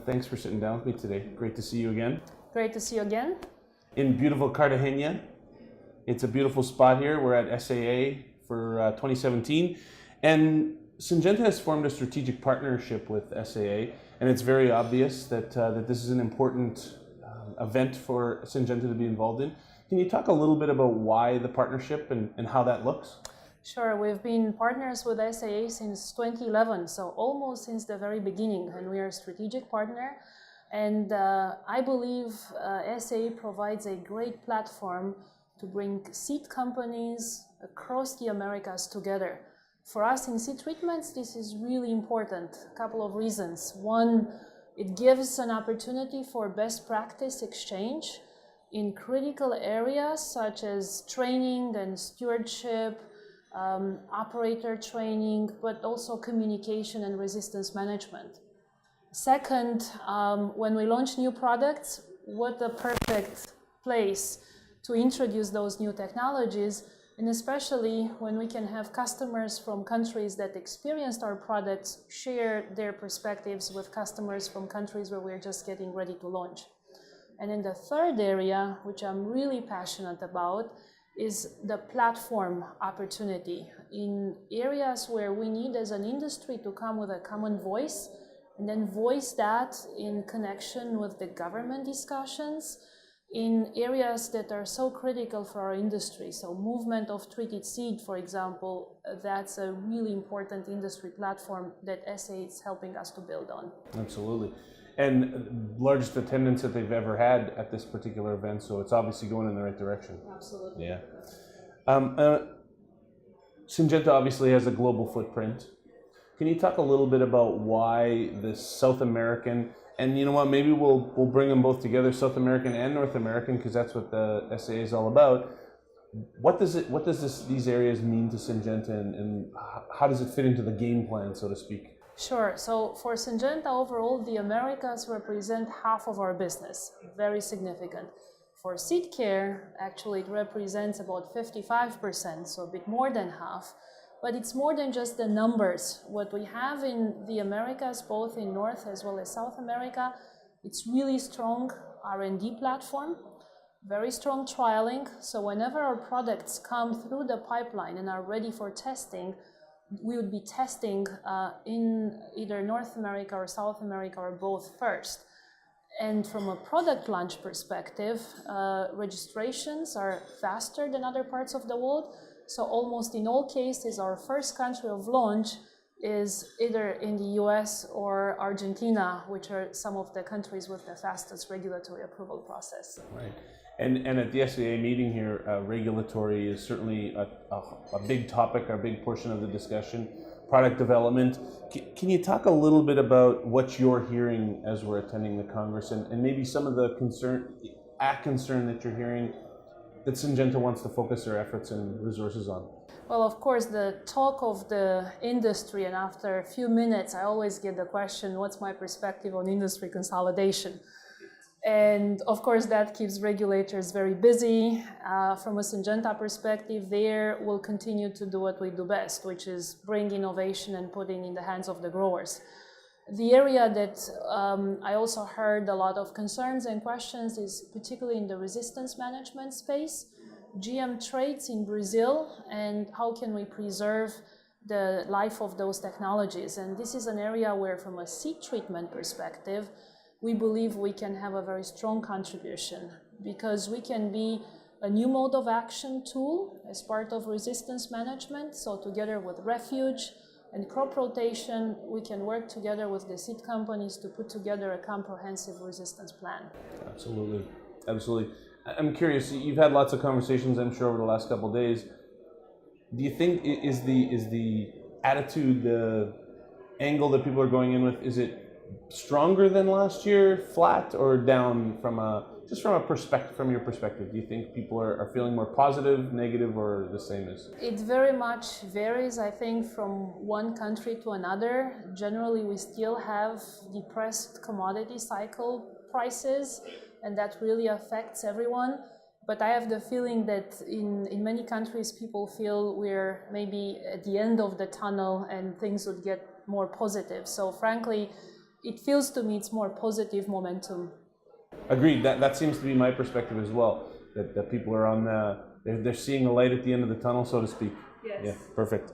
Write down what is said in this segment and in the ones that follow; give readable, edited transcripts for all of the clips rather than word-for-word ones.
thanks for sitting down with me today. Great to see you again. Great to see you again. In beautiful Cartagena. It's a beautiful spot here. We're at SAA for 2017. And Syngenta has formed a strategic partnership with SAA, and it's very obvious that this is an important event for Syngenta to be involved in. Can you talk a little bit about why the partnership and how that looks? Sure, we've been partners with SAA since 2011, so almost since the very beginning, and we are a strategic partner. And I believe SAA provides a great platform to bring seed companies across the Americas together. For us in seed treatments, this is really important. A couple of reasons. One, it gives an opportunity for best practice exchange in critical areas such as training and stewardship, operator training, but also communication and resistance management. Second, when we launch new products, what a perfect place to introduce those new technologies, and especially when we can have customers from countries that experienced our products share their perspectives with customers from countries where we're just getting ready to launch. And then the third area, which I'm really passionate about, is the platform opportunity in areas where we need as an industry to come with a common voice and then voice that in connection with the government discussions in areas that are so critical for our industry. So movement of treated seed, for example, that's a really important industry platform that SAA is helping us to build on. Absolutely. And largest attendance that they've ever had at this particular event, so it's obviously going in the right direction. Absolutely. Yeah. Syngenta obviously has a global footprint. Can you talk a little bit about why this South American, and you know what, maybe we'll bring them both together, South American and North American, because that's what the SAA is all about. What does these areas mean to Syngenta, and how does it fit into the game plan, so to speak? Sure. So for Syngenta overall, the Americas represent half of our business, very significant. For Seedcare, actually it represents about 55%, so a bit more than half. But it's more than just the numbers. What we have in the Americas, both in North as well as South America, it's really strong R&D platform, very strong trialing. So whenever our products come through the pipeline and are ready for testing, we would be testing in either North America or South America or both first. And from a product launch perspective, registrations are faster than other parts of the world. So almost in all cases, our first country of launch is either in the US or Argentina, which are some of the countries with the fastest regulatory approval process. Right. And at the SAA meeting here, regulatory is certainly a big topic, a big portion of the discussion. Product development. Can you talk a little bit about what you're hearing as we're attending the Congress, and maybe some of the concern that you're hearing that Syngenta wants to focus their efforts and resources on? Well, of course, the talk of the industry, and after a few minutes, I always get the question, what's my perspective on industry consolidation? And of course, that keeps regulators very busy. From a Syngenta perspective, there we'll continue to do what we do best, which is bring innovation and put it in the hands of the growers. The area that I also heard a lot of concerns and questions is particularly in the resistance management space. GM traits in Brazil, and how can we preserve the life of those technologies? And this is an area where, from a seed treatment perspective, we believe we can have a very strong contribution, because we can be a new mode of action tool as part of resistance management. So together with refuge and crop rotation, we can work together with the seed companies to put together a comprehensive resistance plan. Absolutely, absolutely. I'm curious, you've had lots of conversations, I'm sure, over the last couple of days. Do you think, is the attitude, the angle that people are going in with, is it stronger than last year, flat, or down from your perspective? Do you think people are feeling more positive, negative, or the same as? It very much varies, I think, from one country to another. Generally, we still have depressed commodity cycle prices, and that really affects everyone. But I have the feeling that in many countries, people feel we're maybe at the end of the tunnel and things would get more positive. So frankly, it feels to me it's more positive momentum. Agreed. That seems to be my perspective as well. That people are on they're seeing the light at the end of the tunnel, so to speak. Yes. Yeah, perfect.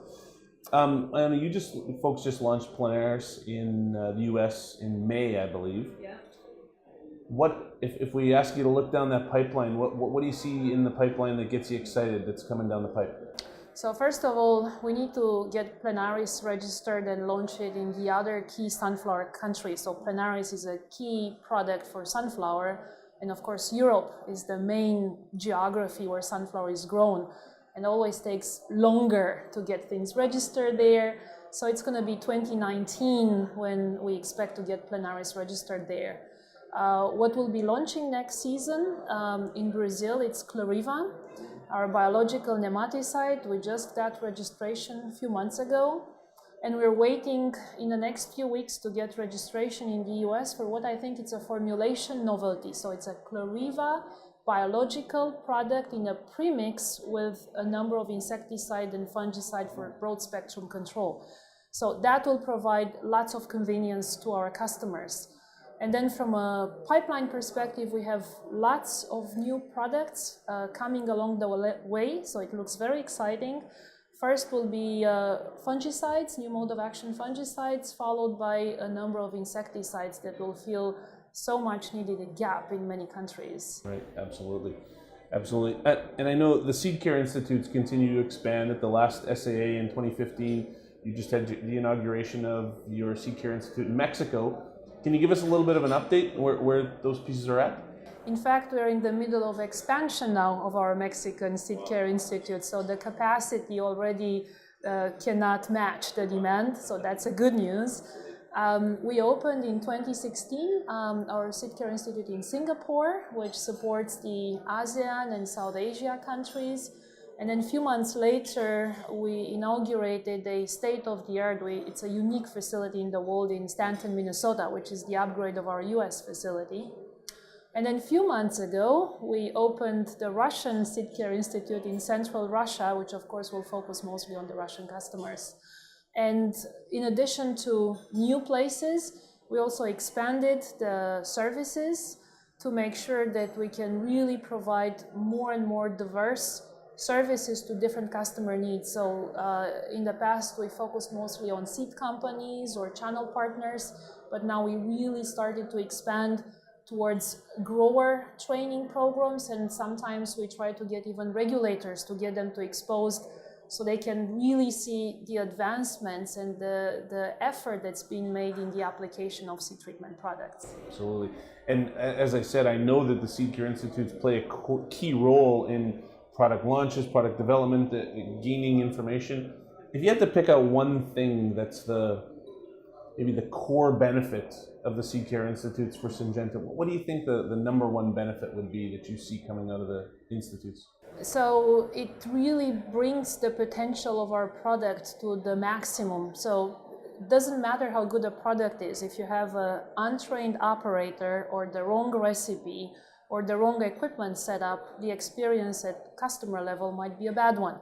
And folks just launched Plenaris in the U.S. in May, I believe. Yeah. What if we ask you to look down that pipeline? What do you see in the pipeline that gets you excited? That's coming down the pipe. So first of all, we need to get Plenaris registered and launch it in the other key sunflower countries. So Plenaris is a key product for sunflower, and of course Europe is the main geography where sunflower is grown, and always takes longer to get things registered there. So it's going to be 2019 when we expect to get Plenaris registered there. What we'll be launching next season in Brazil, it's Cloriva, our biological nematicide. We just got registration a few months ago, and we're waiting in the next few weeks to get registration in the US for what I think it's a formulation novelty. So it's a Cloriva biological product in a premix with a number of insecticide and fungicide for broad spectrum control. So that will provide lots of convenience to our customers. And then from a pipeline perspective, we have lots of new products coming along the way, so it looks very exciting. First will be fungicides, new mode of action fungicides, followed by a number of insecticides that will fill so much needed a gap in many countries. Right, absolutely. Absolutely. And I know the Seedcare Institutes continue to expand. At the last SAA in 2015, you just had the inauguration of your Seedcare Institute in Mexico. Can you give us a little bit of an update where those pieces are at? In fact, we're in the middle of expansion now of our Mexican Seedcare Institute, so the capacity already cannot match the demand, so that's a good news. We opened in 2016 our Seedcare Institute in Singapore, which supports the ASEAN and South Asia countries. And then a few months later, we inaugurated a state-of-the-art, it's a unique facility in the world in Stanton, Minnesota, which is the upgrade of our US facility. And then a few months ago, we opened the Russian Seedcare Institute in central Russia, which of course will focus mostly on the Russian customers. And in addition to new places, we also expanded the services to make sure that we can really provide more and more diverse services to different customer needs. So in the past, we focused mostly on seed companies or channel partners, but now we really started to expand towards grower training programs, and sometimes we try to get even regulators to get them to expose so they can really see the advancements and the effort that's being made in the application of seed treatment products. Absolutely. And as I said, I know that the Seedcare Institutes play a key role in product launches, product development, gaining information. If you had to pick out one thing that's maybe the core benefit of the Seedcare Institutes for Syngenta, what do you think the number one benefit would be that you see coming out of the institutes? So it really brings the potential of our product to the maximum. So it doesn't matter how good a product is. If you have an untrained operator or the wrong recipe or the wrong equipment set up, the experience at customer level might be a bad one.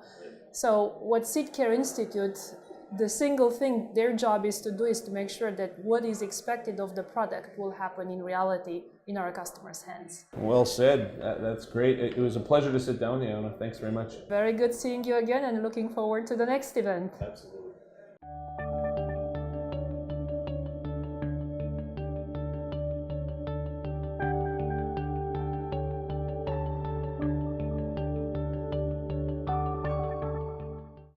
So what Seedcare Institute, the single thing their job is to do is to make sure that what is expected of the product will happen in reality in our customers' hands. Well said. That's great. It was a pleasure to sit down, Ioana. Thanks very much. Very good seeing you again and looking forward to the next event. Absolutely.